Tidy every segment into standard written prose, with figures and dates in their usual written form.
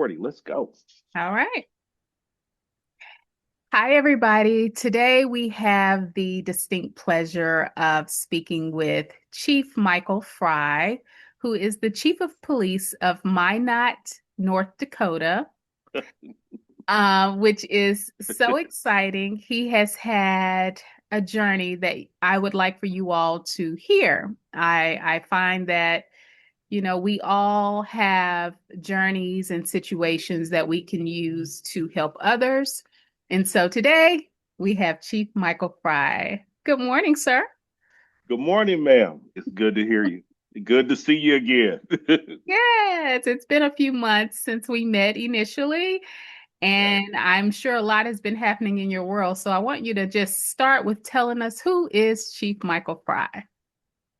40. Let's go. All right. Hi, everybody. Today we have the distinct pleasure of speaking with Chief Michael Frye, who is the Chief of Police of Minot, North Dakota, which is so exciting. He has had a journey that I would like for you all to hear. I find that we all have journeys and situations that we can use to help others. And so today we have Chief Michael Frye. Good morning, sir. Good morning, ma'am. It's good to hear you. Good to see you again. Yes, it's been a few months since we met initially, Yeah. and I'm sure a lot has been happening in your world. So I want you to just start with telling us who is Chief Michael Frye.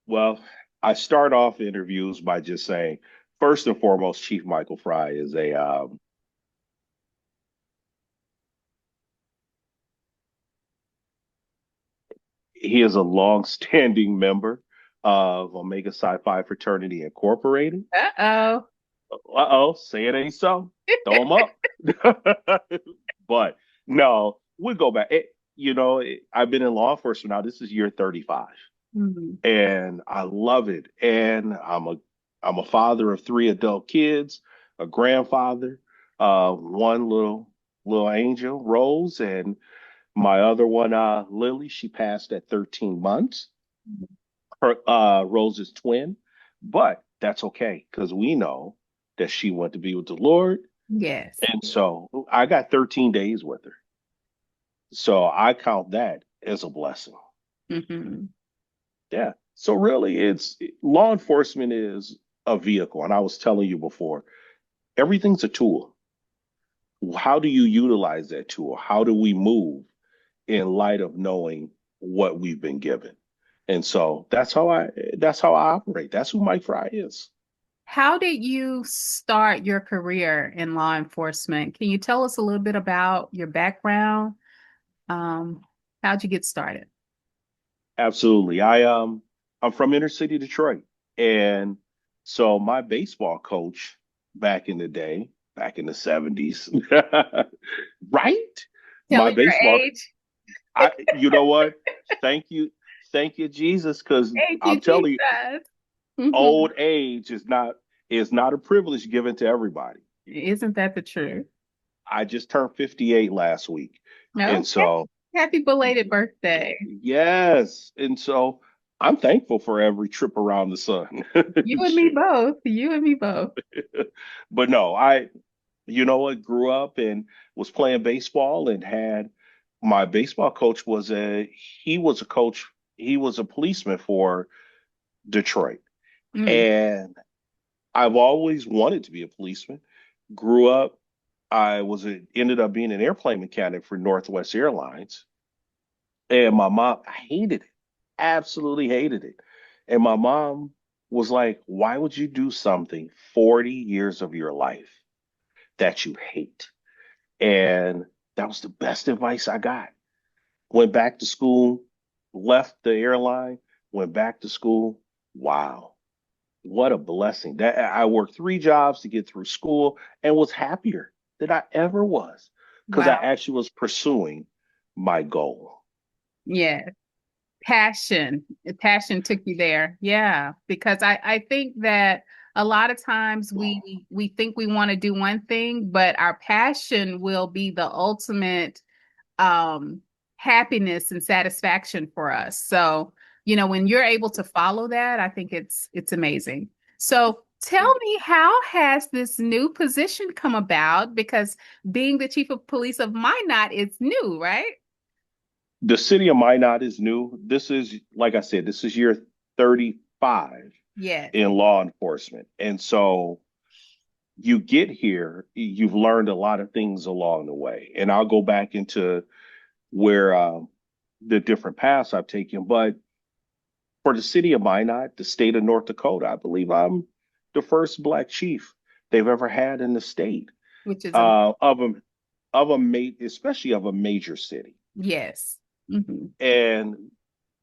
Well, I start off interviews by just saying, first and foremost, Chief Michael Frye is he is a long-standing member of Omega Psi Phi Fraternity Incorporated. Uh-oh. Uh-oh, say it ain't so. Throw him up. But no, we go back. I've been in law enforcement now. This is year 35, Mhm. and I love it. And I'm a father of three adult kids, a grandfather, one little angel, Rose, and my other one, Lily. She passed at 13 months. Her Rose's twin, but that's okay because we know that she went to be with the Lord, Yes. and so I got 13 days with her. So I count that as a blessing. Hmm. Yeah. So really, it's law enforcement is a vehicle, and I was telling you before, everything's a tool. How do you utilize that tool? How do we move in light of knowing what we've been given? And so that's how I operate. That's who Mike Fry is. How did you start your career in law enforcement? Can you tell us a little bit about your background? Um, how'd you get started? Absolutely. I'm from inner city Detroit. And so my baseball coach back in the day, back in the 70s, right? My Telling your baseball age. you know what? Thank you. Thank you, Jesus, because Thank I'm you, telling you, Jesus. Mhm. old age is not a privilege given to everybody. Isn't that the truth? I just turned 58 last week. And Okay. so Happy belated birthday. yes. And so I'm thankful for every trip around the sun. You and me both. You and me both. But no, grew up and was playing baseball and had my baseball coach he was a coach, he was a policeman for Detroit. Mm. And I've always wanted to be a policeman. Grew up, ended up being an airplane mechanic for Northwest Airlines. And my mom hated it, absolutely hated it. And my mom was like, why would you do something 40 years of your life that you hate? And that was the best advice I got. Went back to school, left the airline, went back to school. Wow, what a blessing. That I worked three jobs to get through school and was happier than I ever was because I Wow. actually was pursuing my goal. Yeah. Passion took you there. Yeah, because I think that a lot of times we think we want to do one thing, but our passion will be the ultimate um happiness and satisfaction for us. So, when you're able to follow that, I think it's amazing. So, tell me, how has this new position come about? Because being the chief of police of Minot is new, right? The city of Minot is new. This is, like I said, this is year 35 Yes. in law enforcement. And so you get here, you've learned a lot of things along the way. And I'll go back into where the different paths I've taken. But for the city of Minot, the state of North Dakota, I believe I'm the first Black chief they've ever had in the state Which is a uh, of a especially of a major city. yes. Hmm. And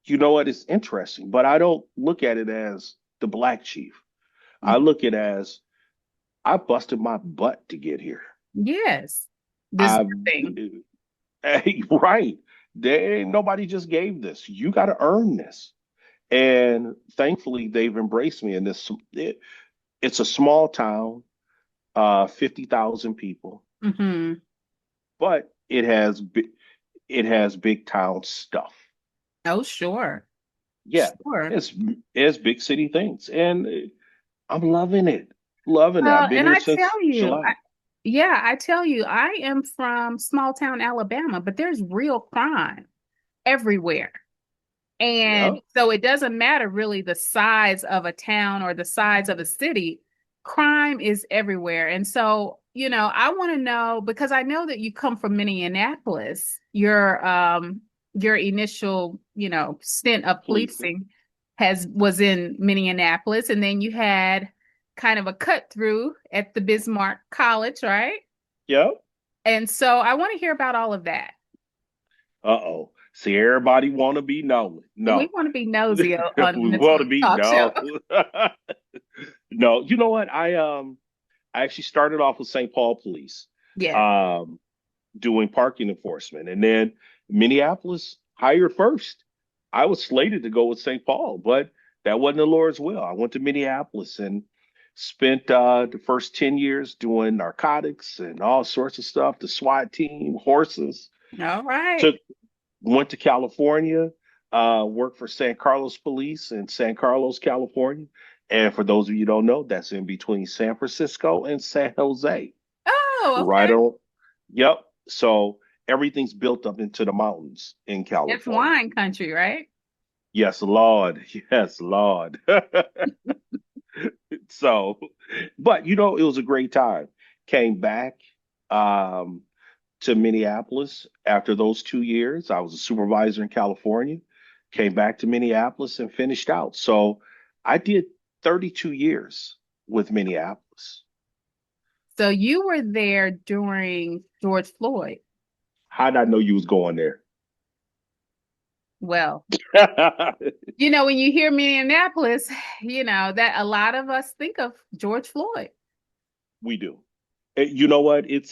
you know what? It's interesting, but I don't look at it as the Black chief. I look at it as I busted my butt to get here. Yes. I Deserving. right. They ain't nobody just gave this. You got to earn this. And thankfully, they've embraced me in this. It's a small town, 50,000 people, Hmm. but it has big town stuff. Oh, sure. Yeah, Sure. it's big city things, and I'm loving it, loving it. I've Well, been and here I since tell you, July. yeah, I tell you, I am from small town Alabama, but there's real crime everywhere. Yeah, And so it doesn't matter really the size of a town or the size of a city, crime is everywhere. And so, I want to know because I know that you come from Minneapolis. Your initial, stint of policing. policing has was in Minneapolis, and then you had kind of a cut through at the Bismarck College, right? Yeah. And so I want to hear about all of that. Uh-oh. See, everybody want to be known. We No, want to be nosy on we this want to be talk show. known. No, you know what? I actually started off with St. Paul Police, Yes. um, doing parking enforcement, and then Minneapolis hired first. I was slated to go with St. Paul, but that wasn't the Lord's will. I went to Minneapolis and spent the first 10 years doing narcotics and all sorts of stuff, the SWAT team, horses. All right. Took Went to California, worked for San Carlos Police in San Carlos, California. And for those of you who don't know, that's in between San Francisco and San Jose. Oh, Right okay. on. Yep. So everything's built up into the mountains in It's California. wine country, right? Yes, Lord. Yes, Lord. So, but it was a great time. Came back um, to Minneapolis after those 2 years. I was a supervisor in California. Came back to Minneapolis and finished out. So I did 32 years with Minneapolis. So you were there during George Floyd. How did I know you was going there? Well, when you hear Minneapolis, that a lot of us think of George Floyd. We do. You know what? It,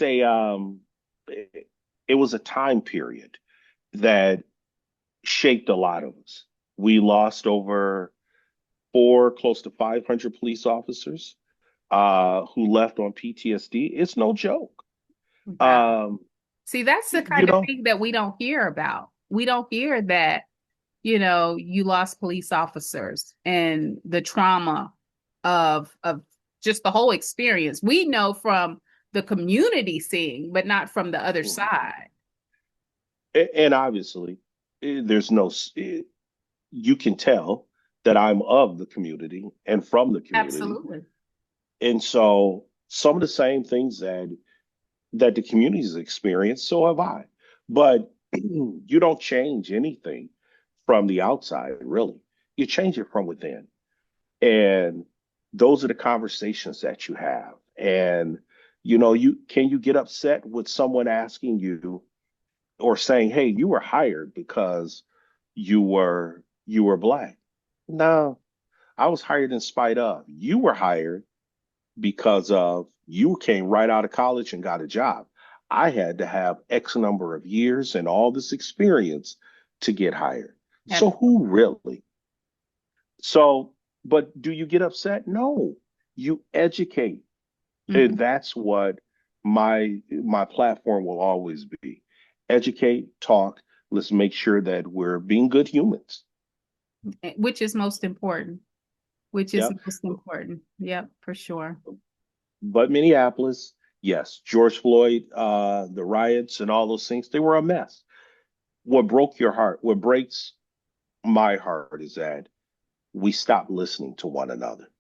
it was a time period that shaped a lot of us. We lost over close to 500 police officers who left on PTSD. It's no joke. Wow. Um, See, that's the you kind of know, thing that we don't hear about. We don't hear that, you lost police officers and the trauma of just the whole experience. We know from the community seeing, but not from the other side. and obviously, there's no, you can tell that I'm of the community and from the community. Absolutely. And so some of the same things that the communities experience, so have I. But you don't change anything from the outside, really. You change it from within. And those are the conversations that you have. And you get upset with someone asking you or saying, "Hey, you were hired because you were black." No, I was hired in spite of. You were hired because of you came right out of college and got a job. I had to have X number of years and all this experience to get hired. So who really? So, but do you get upset? No, you educate. And Mhm. that's what my platform will always be. Educate, talk, let's make sure that we're being good humans. Which is most important. Which is Yep. most important. Yep, for sure. But Minneapolis, yes, George Floyd, the riots and all those things, they were a mess. What broke your heart, what breaks my heart is that we stopped listening to one another.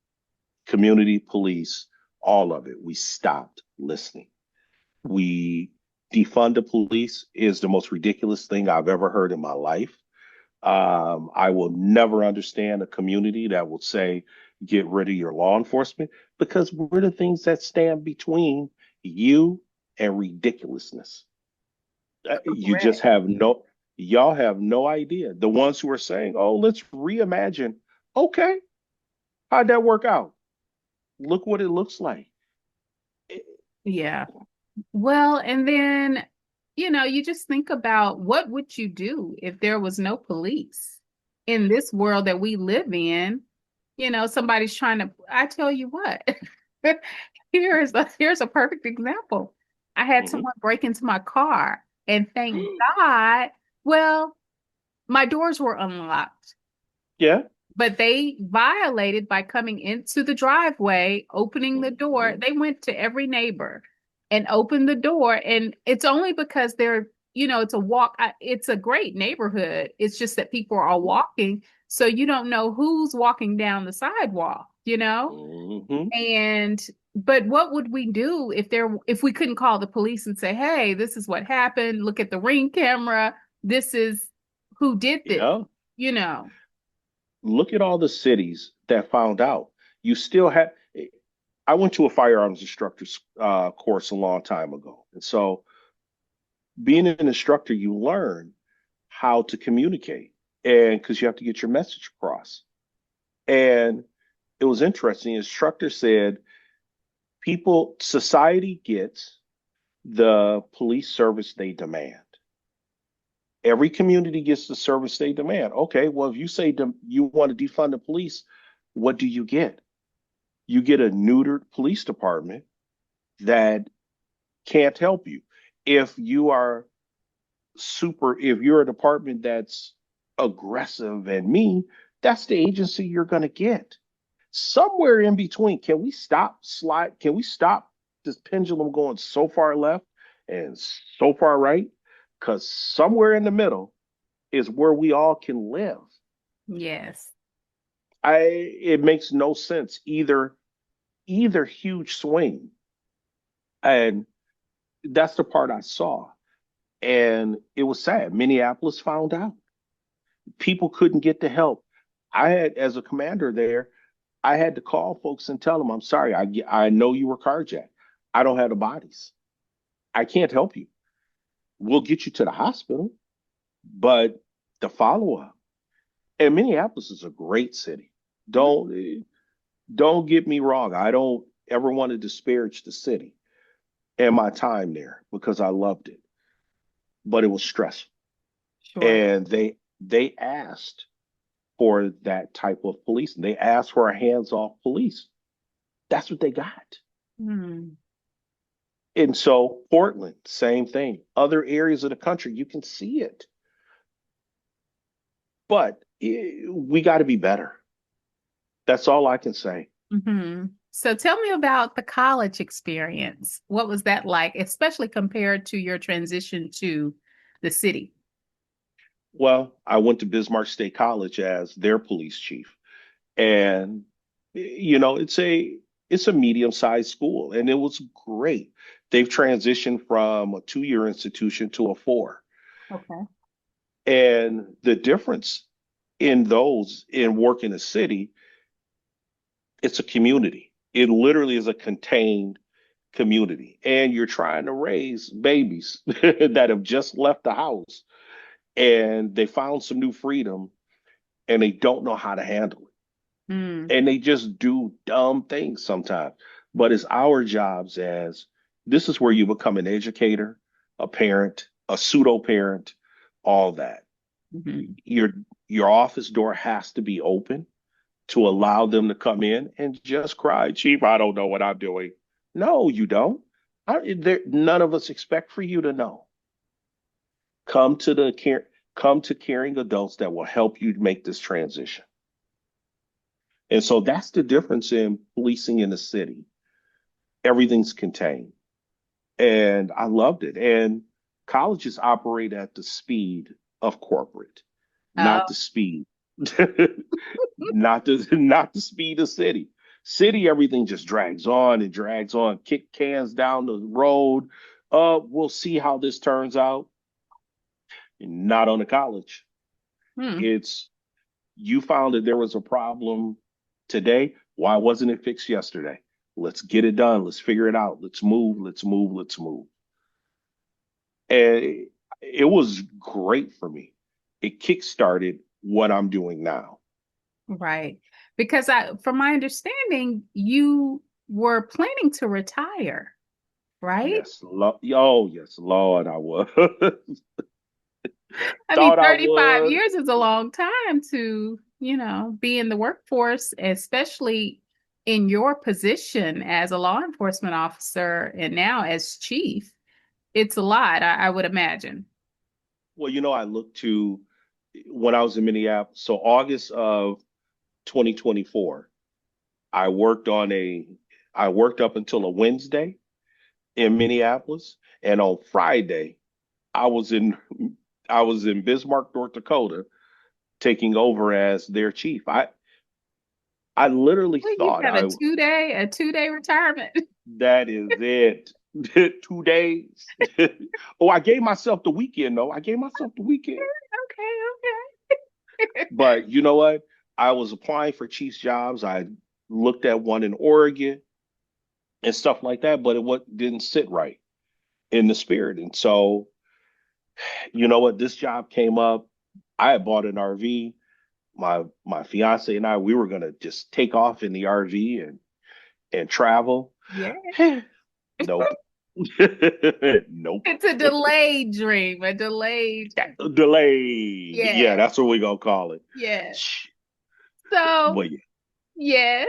Community, police, all of it. We stopped listening. We defund the police is the most ridiculous thing I've ever heard in my life. I will never understand a community that will say, get rid of your law enforcement because we're the things that stand between you and ridiculousness. You just Correct. y'all have no idea. The ones who are saying, oh, let's reimagine. Okay, how'd that work out? Look what it looks like. Yeah. Well, and then, you just think about what would you do if there was no police in this world that we live in? Somebody's trying to, I tell you what, here's a perfect example. I had Hmm. someone break into my car, and thank God, well, my doors were unlocked, Yeah. but they violated by coming into the driveway, opening the door. Hmm. They went to every neighbor and opened the door. And it's only because it's a walk. It's a great neighborhood. It's just that people are walking. So you don't know who's walking down the sidewalk. Hmm. But what would we do if we couldn't call the police and say, hey, this is what happened. Look at the ring camera. This is who did this, Yeah. you know? Look at all the cities that found out. You still have. I went to a firearms instructor's course a long time ago, and so being an instructor, you learn how to communicate, and because you have to get your message across. And it was interesting. The instructor said, society gets the police service they demand. Every community gets the service they demand. Okay, well, if you say you want to defund the police, what do you get? You get a neutered police department that can't help you. If you are if you're a department that's aggressive and mean, that's the agency you're going to get. Somewhere in between, can we stop this pendulum going so far left and so far right? Because somewhere in the middle is where we all can live. Yes. It makes no sense either huge swing. And that's the part I saw. And it was sad. Minneapolis found out. People couldn't get the help. As a commander there, I had to call folks and tell them, I'm sorry, I know you were carjacked. I don't have the bodies. I can't help you. We'll get you to the hospital, but the follow up. And Minneapolis is a great city. Don't don't get me wrong. I don't ever want to disparage the city and my time there because I loved it, but it was stressful. Sure. And they asked for that type of police. They asked for a hands-off police. That's what they got. Hmm. And so Portland, same thing. Other areas of the country, you can see it. But we got to be better. That's all I can say. So tell me about the college experience. What was that like, especially compared to your transition to the city? Well, I went to Bismarck State College as their police chief. And it's a medium-sized school and it was great. They've transitioned from a 2-year institution to a 4. Okay. And the difference in work in a city, it's a community. It literally is a contained community. And you're trying to raise babies that have just left the house and they found some new freedom and they don't know how to handle Mm. it. And they just do dumb things sometimes. But it's our jobs as this is where you become an educator, a parent, a pseudo parent, all that. Mhm. Your your office door has to be open to allow them to come in and just cry, Chief, I don't know what I'm doing. No, you don't. None of us expect for you to know. Come to the care, come to caring adults that will help you make this transition. And so that's the difference in policing in the city. Everything's contained. And I loved it. And colleges operate at the speed of corporate, not the Oh. speed, not the speed of city. City, everything just drags on and drags on, kick cans down the road. We'll see how this turns out. Not on the college. Hmm. It's you found that there was a problem today. Why wasn't it fixed yesterday? Let's get it done. Let's figure it out. Let's move. Let's move. Let's move. And it was great for me. It kickstarted what I'm doing now. Right. From my understanding, you were planning to retire, right? Yes, oh yes, Lord, I was. I mean, Thought I 35 was. years is a long time to, be in the workforce, especially in your position as a law enforcement officer and now as chief. It's a lot, I would imagine. Well, I looked to when I was in Minneapolis. So August of 2024, I worked on a I worked up until a Wednesday in Minneapolis, and on Friday I was in I was in Bismarck, North Dakota, taking over as their chief. I literally Well, you thought got a 2-day retirement. that is it. 2 days. Oh, I gave myself the weekend though. I gave myself the weekend. Okay, okay. But you know what? I was applying for chief's jobs. I looked at one in Oregon and stuff like that, but didn't sit right in the spirit. And so, you know what? This job came up. I had bought an RV. My fiance and I, we were gonna just take off in the RV and travel. Yeah. Nope. Nope. It's a delayed dream, a delayed. Delayed. Yeah, Yeah, that's what we're gonna call it. yeah. So, But yeah. yes.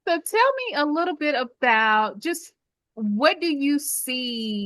So tell me a little bit about just what do you see